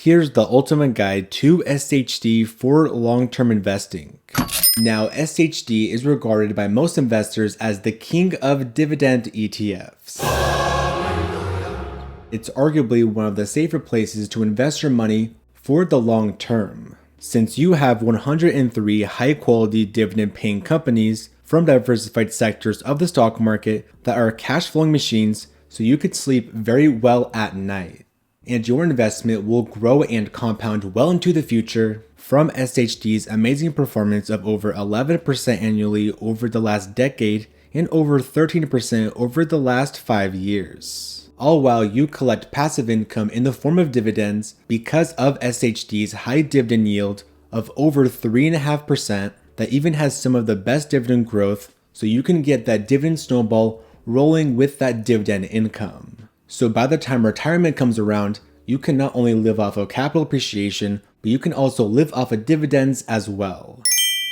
Here's the ultimate guide to SCHD for long-term investing. Now, SCHD is regarded by most investors as the king of dividend ETFs. It's arguably one of the safer places to invest your money for the long term, since you have 103 high-quality dividend-paying companies from diversified sectors of the stock market that are cash-flowing machines, so you could sleep very well at night. And your investment will grow and compound well into the future from SCHD's amazing performance of over 11% annually over the last decade and over 13% over the last 5 years. All while you collect passive income in the form of dividends because of SCHD's high dividend yield of over 3.5% that even has some of the best dividend growth, so you can get that dividend snowball rolling with that dividend income. So by the time retirement comes around, you can not only live off of capital appreciation, but you can also live off of dividends as well.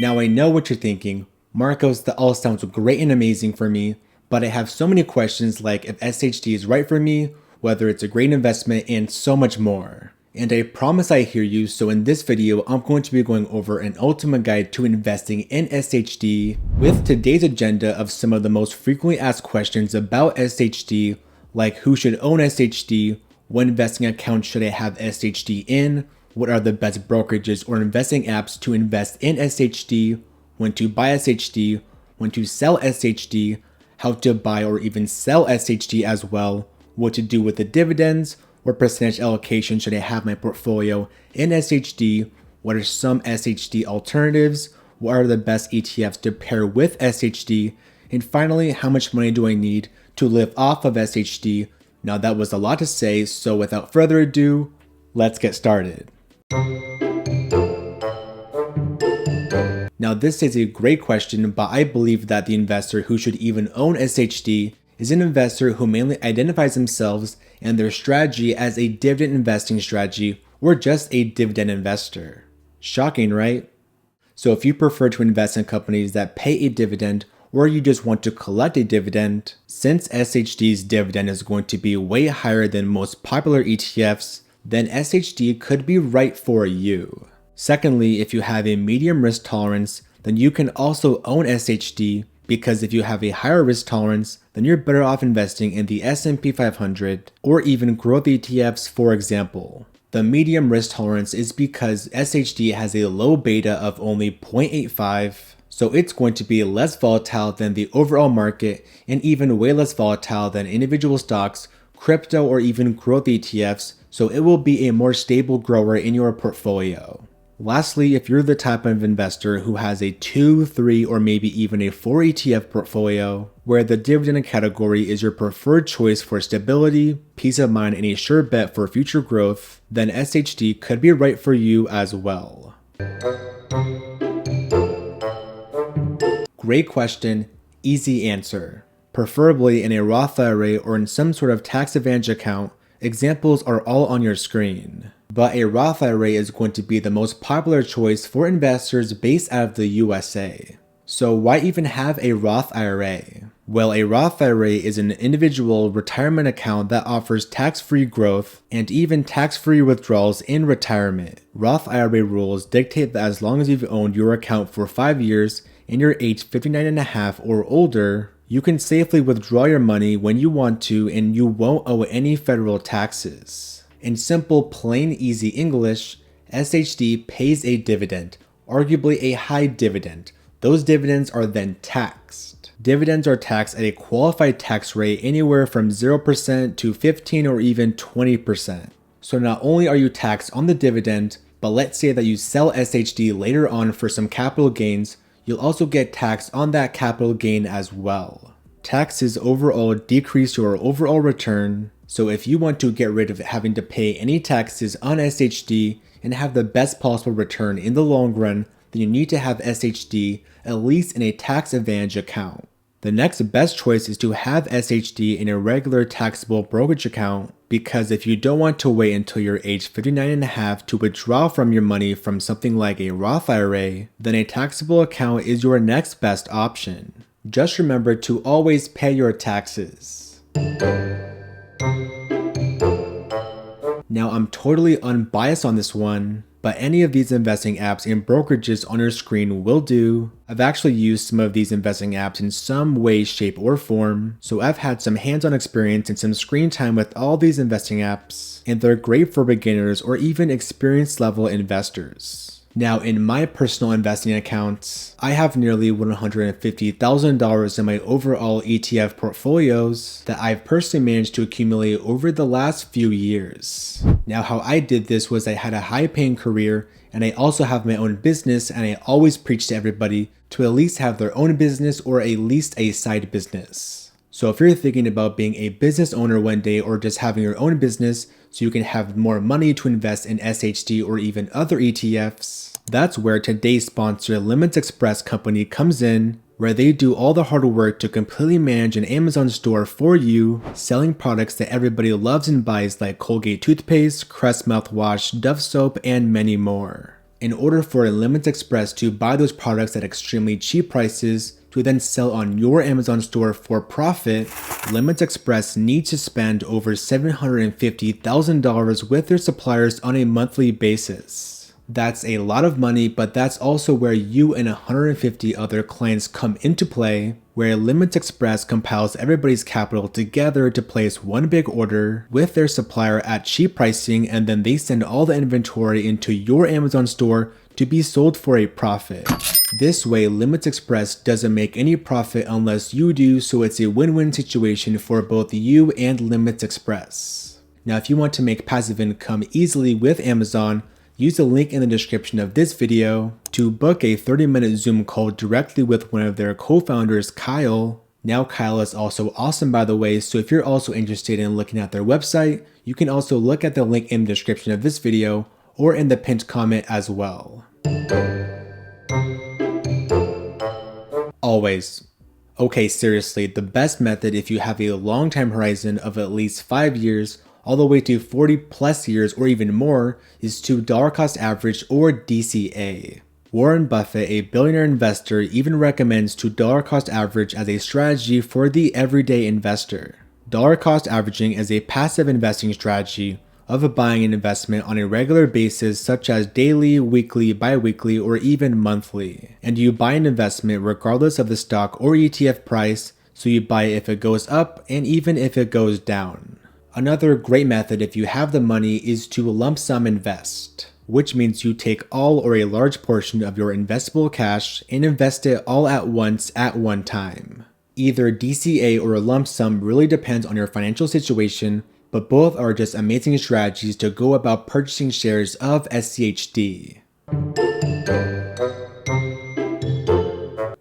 Now I know what you're thinking, Marcos, that all sounds great and amazing for me, but I have so many questions like if SCHD is right for me, whether it's a great investment, and so much more. And I promise I hear you, so in this video, I'm going to be going over an ultimate guide to investing in SCHD with today's agenda of some of the most frequently asked questions about SCHD, like who should own SCHD, what investing account should I have SCHD in, what are the best brokerages or investing apps to invest in SCHD, when to buy SCHD, when to sell SCHD, how to buy or even sell SCHD as well, what to do with the dividends, what percentage allocation should I have my portfolio in SCHD, what are some SCHD alternatives, what are the best ETFs to pair with SCHD, and finally, how much money do I need to live off of SCHD? Now that was a lot to say, so without further ado, let's get started. Now this is a great question, but I believe that the investor who should even own SCHD is an investor who mainly identifies themselves and their strategy as a dividend investing strategy or just a dividend investor. Shocking, right? So if you prefer to invest in companies that pay a dividend or you just want to collect a dividend, since SCHD's dividend is going to be way higher than most popular ETFs, then SCHD could be right for you. Secondly, if you have a medium risk tolerance, then you can also own SCHD, because if you have a higher risk tolerance, then you're better off investing in the S&P 500 or even growth ETFs, for example. The medium risk tolerance is because SCHD has a low beta of only 0.85, so it's going to be less volatile than the overall market and even way less volatile than individual stocks, crypto, or even growth ETFs, so it will be a more stable grower in your portfolio. Lastly, if you're the type of investor who has a 2, 3, or maybe even a 4 ETF portfolio, where the dividend category is your preferred choice for stability, peace of mind, and a sure bet for future growth, then SCHD could be right for you as well. Great question, easy answer. Preferably in a Roth IRA or in some sort of tax advantage account. Examples are all on your screen. But a Roth IRA is going to be the most popular choice for investors based out of the USA. So why even have a Roth IRA? Well, a Roth IRA is an individual retirement account that offers tax-free growth and even tax-free withdrawals in retirement. Roth IRA rules dictate that as long as you've owned your account for 5 years and you're age 59 and a half or older, you can safely withdraw your money when you want to and you won't owe any federal taxes. In simple, plain, easy English, SCHD pays a dividend, arguably a high dividend. Those dividends are then taxed. Dividends are taxed at a qualified tax rate anywhere from 0% to 15 or even 20%. So not only are you taxed on the dividend, but let's say that you sell SCHD later on for some capital gains, you'll also get taxed on that capital gain as well. Taxes overall decrease your overall return. So if you want to get rid of having to pay any taxes on SCHD and have the best possible return in the long run, then you need to have SCHD at least in a tax advantage account. The next best choice is to have SCHD in a regular taxable brokerage account, because if you don't want to wait until you're age 59 and a half to withdraw from your money from something like a Roth IRA, then a taxable account is your next best option. Just remember to always pay your taxes. Now, I'm totally unbiased on this one, but any of these investing apps and brokerages on your screen will do. I've actually used some of these investing apps in some way, shape, or form, so I've had some hands-on experience and some screen time with all these investing apps, and they're great for beginners or even experienced level investors. Now, in my personal investing accounts, I have nearly $150,000 in my overall ETF portfolios that I've personally managed to accumulate over the last few years. Now, how I did this was I had a high-paying career, and I also have my own business, and I always preach to everybody to at least have their own business or at least a side business. So if you're thinking about being a business owner one day or just having your own business so you can have more money to invest in SHD or even other ETFs, that's where today's sponsor, Limits Express Company, comes in, where they do all the hard work to completely manage an Amazon store for you, selling products that everybody loves and buys like Colgate toothpaste, Crest mouthwash, Dove soap, and many more. In order for Limits Express to buy those products at extremely cheap prices to then sell on your Amazon store for profit, Limits Express needs to spend over $750,000 with their suppliers on a monthly basis. That's a lot of money, but that's also where you and 150 other clients come into play, where Limits Express compiles everybody's capital together to place one big order with their supplier at cheap pricing, and then they send all the inventory into your Amazon store to be sold for a profit. This way, Limits Express doesn't make any profit unless you do, so it's a win-win situation for both you and Limits Express. Now, if you want to make passive income easily with Amazon, use the link in the description of this video to book a 30-minute Zoom call directly with one of their co-founders, Kyle. Now, Kyle is also awesome, by the way, so if you're also interested in looking at their website, you can also look at the link in the description of this video or in the pinned comment as well. Always. Okay, seriously, the best method if you have a long time horizon of at least 5 years all the way to 40 plus years or even more is to dollar cost average or DCA. Warren Buffett, a billionaire investor, even recommends to dollar cost average as a strategy for the everyday investor. Dollar cost averaging is a passive investing strategy of buying an investment on a regular basis such as daily, weekly, bi-weekly, or even monthly. And you buy an investment regardless of the stock or ETF price, so you buy it if it goes up and even if it goes down. Another great method if you have the money is to lump sum invest, which means you take all or a large portion of your investable cash and invest it all at once at one time. Either DCA or a lump sum really depends on your financial situation, but both are just amazing strategies to go about purchasing shares of SCHD.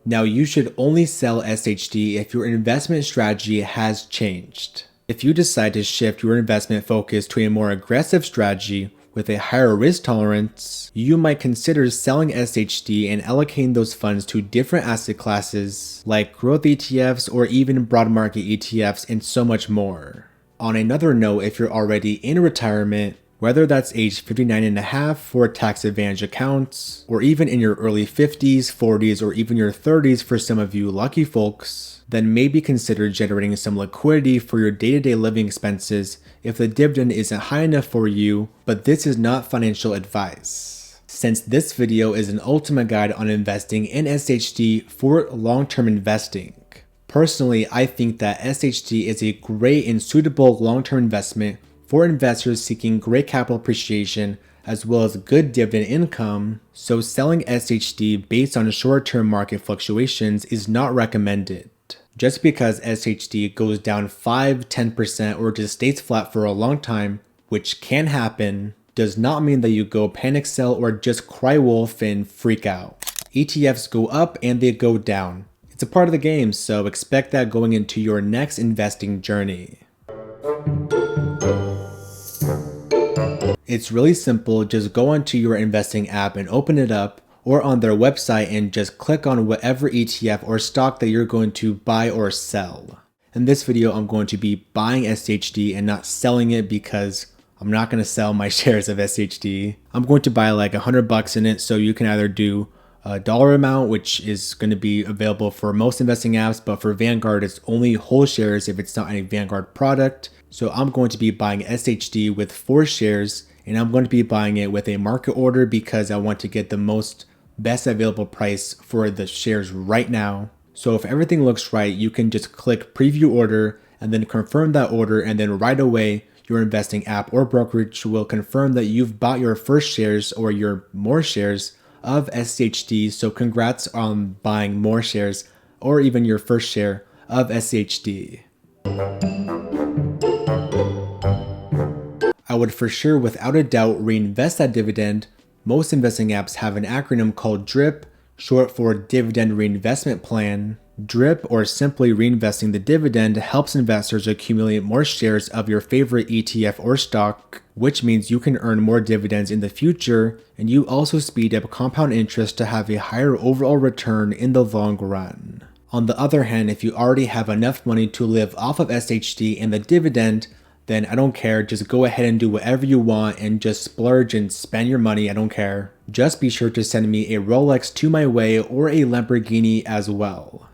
Now, you should only sell SHD if your investment strategy has changed. If you decide to shift your investment focus to a more aggressive strategy with a higher risk tolerance, you might consider selling SHD and allocating those funds to different asset classes like growth ETFs or even broad market ETFs and so much more. On another note, if you're already in retirement, whether that's age 59 and a half for tax advantage accounts, or even in your early 50s, 40s, or even your 30s for some of you lucky folks, then maybe consider generating some liquidity for your day-to-day living expenses if the dividend isn't high enough for you, but this is not financial advice. Since this video is an ultimate guide on investing in SHD for long-term investing. Personally, I think that SHD is a great and suitable long-term investment for investors seeking great capital appreciation as well as good dividend income, so selling SHD based on short-term market fluctuations is not recommended. Just because SHD goes down 5-10% or just stays flat for a long time, which can happen, does not mean that you go panic sell or just cry wolf and freak out. ETFs go up and they go down. It's a part of the game, so expect that going into your next investing journey. It's really simple, just go onto your investing app and open it up, or on their website and just click on whatever ETF or stock that you're going to buy or sell. In this video, I'm going to be buying SCHD and not selling it because I'm not going to sell my shares of SCHD. I'm going to buy like $100 in it, so you can either do a dollar amount, which is going to be available for most investing apps, but for Vanguard, it's only whole shares if it's not a Vanguard product. So I'm going to be buying SCHD with 4 shares, and I'm going to be buying it with a market order because I want to get the best available price for the shares right now. So if everything looks right, you can just click preview order and then confirm that order, and then right away your investing app or brokerage will confirm that you've bought your first shares or your more shares of SCHD. So congrats on buying more shares or even your first share of SCHD. I would for sure, without a doubt, reinvest that dividend. Most investing apps have an acronym called DRIP, short for Dividend Reinvestment Plan. DRIP, or simply reinvesting the dividend, helps investors accumulate more shares of your favorite ETF or stock, which means you can earn more dividends in the future, and you also speed up compound interest to have a higher overall return in the long run. On the other hand, if you already have enough money to live off of SCHD and the dividend, then I don't care, just go ahead and do whatever you want and just splurge and spend your money, I don't care. Just be sure to send me a Rolex to my way or a Lamborghini as well.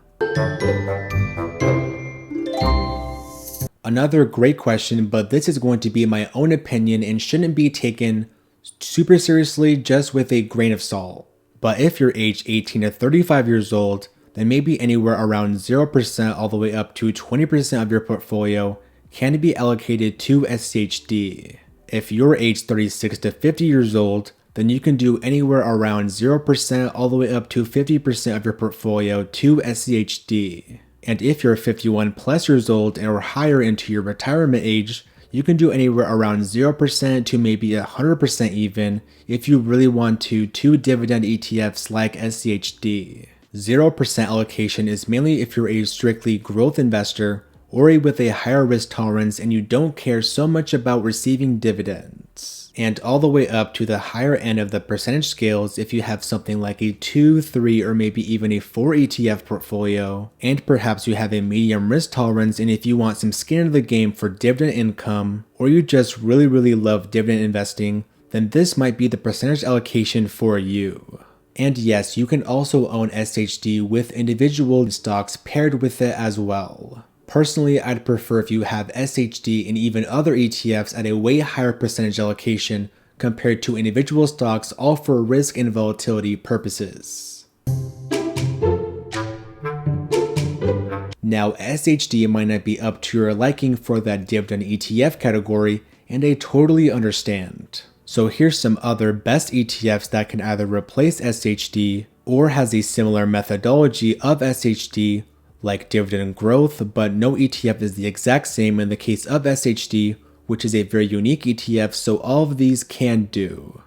Another great question, but this is going to be my own opinion and shouldn't be taken super seriously, just with a grain of salt. But if you're aged 18 to 35 years old, then maybe anywhere around 0% all the way up to 20% of your portfolio can be allocated to SCHD. If you're aged 36 to 50 years old, then you can do anywhere around 0% all the way up to 50% of your portfolio to SCHD. And if you're 51 plus years old or higher into your retirement age, you can do anywhere around 0% to maybe 100% even if you really want to dividend ETFs like SCHD. 0% allocation is mainly if you're a strictly growth investor or with a higher risk tolerance and you don't care so much about receiving dividends. And all the way up to the higher end of the percentage scales if you have something like a 2, 3, or maybe even a 4 ETF portfolio, and perhaps you have a medium risk tolerance, and if you want some skin in the game for dividend income, or you just really love dividend investing, then this might be the percentage allocation for you. And yes, you can also own SCHD with individual stocks paired with it as well. Personally, I'd prefer if you have SCHD and even other ETFs at a way higher percentage allocation compared to individual stocks, all for risk and volatility purposes. Now, SCHD might not be up to your liking for that dividend ETF category, and I totally understand. So here's some other best ETFs that can either replace SCHD or has a similar methodology of SCHD, like dividend growth, but no ETF is the exact same in the case of SCHD, which is a very unique ETF, so all of these can do.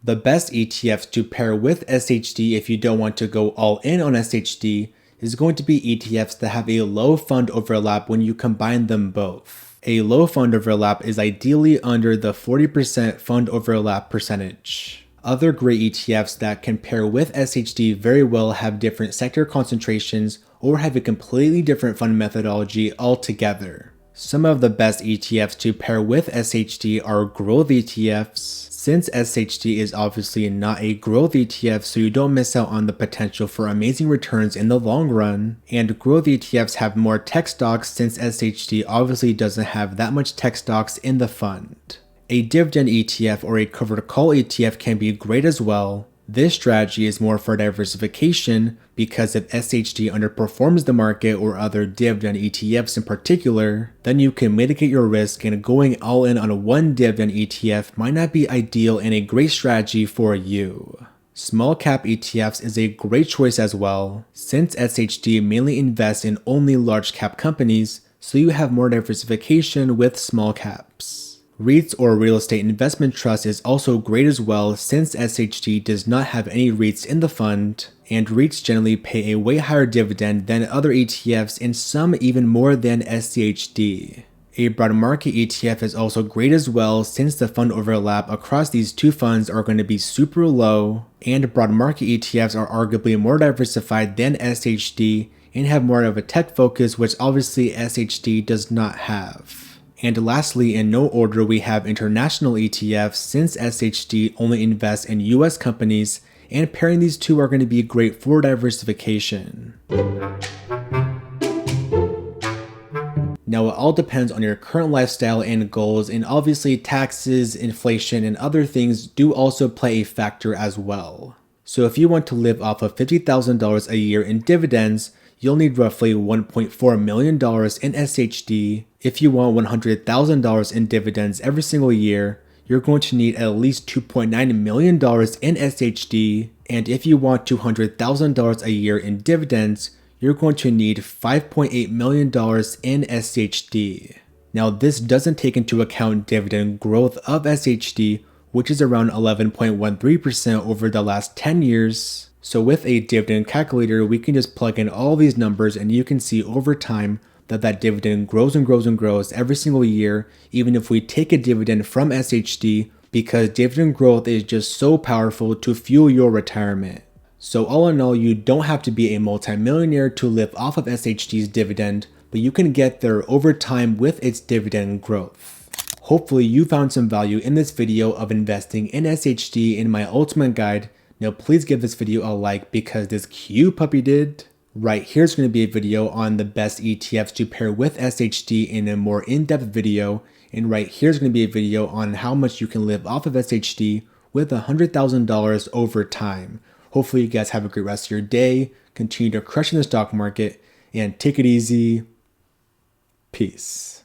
The best ETFs to pair with SCHD if you don't want to go all in on SCHD is going to be ETFs that have a low fund overlap when you combine them both. A low fund overlap is ideally under the 40% fund overlap percentage. Other great ETFs that can pair with SCHD very well have different sector concentrations or have a completely different fund methodology altogether. Some of the best ETFs to pair with SCHD are growth ETFs. Since SCHD is obviously not a growth ETF, so you don't miss out on the potential for amazing returns in the long run. And growth ETFs have more tech stocks since SCHD obviously doesn't have that much tech stocks in the fund. A dividend ETF or a covered call ETF can be great as well. This strategy is more for diversification because if SCHD underperforms the market or other dividend ETFs in particular, then you can mitigate your risk, and going all in on one dividend ETF might not be ideal and a great strategy for you. Small cap ETFs is a great choice as well, since SCHD mainly invests in only large cap companies, so you have more diversification with small caps. REITs or real estate investment trust is also great as well, since SCHD does not have any REITs in the fund, and REITs generally pay a way higher dividend than other ETFs and some even more than SCHD. A broad market ETF is also great as well, since the fund overlap across these two funds are going to be super low, and broad market ETFs are arguably more diversified than SCHD and have more of a tech focus, which obviously SCHD does not have. And lastly, in no order, we have international ETFs, since SCHD only invests in US companies, and pairing these two are going to be great for diversification. Now, it all depends on your current lifestyle and goals, and obviously taxes, inflation, and other things do also play a factor as well. So if you want to live off of $50,000 a year in dividends, you'll need roughly $1.4 million in SCHD. If you want $100,000 in dividends every single year, you're going to need at least $2.9 million in SCHD. And if you want $200,000 a year in dividends, you're going to need $5.8 million in SCHD. Now, this doesn't take into account dividend growth of SCHD, which is around 11.13% over the last 10 years. So with a dividend calculator, we can just plug in all these numbers and you can see over time that dividend grows and grows and grows every single year, even if we take a dividend from SCHD, because dividend growth is just so powerful to fuel your retirement. So all in all, you don't have to be a multimillionaire to live off of SCHD's dividend, but you can get there over time with its dividend growth. Hopefully you found some value in this video of investing in SCHD in my ultimate guide. Now please give this video a like because this cute puppy did. Right here's going to be a video on the best ETFs to pair with SCHD in a more in-depth video. And right here's going to be a video on how much you can live off of SCHD with $100,000 over time. Hopefully you guys have a great rest of your day, continue to crush in the stock market, and take it easy. Peace.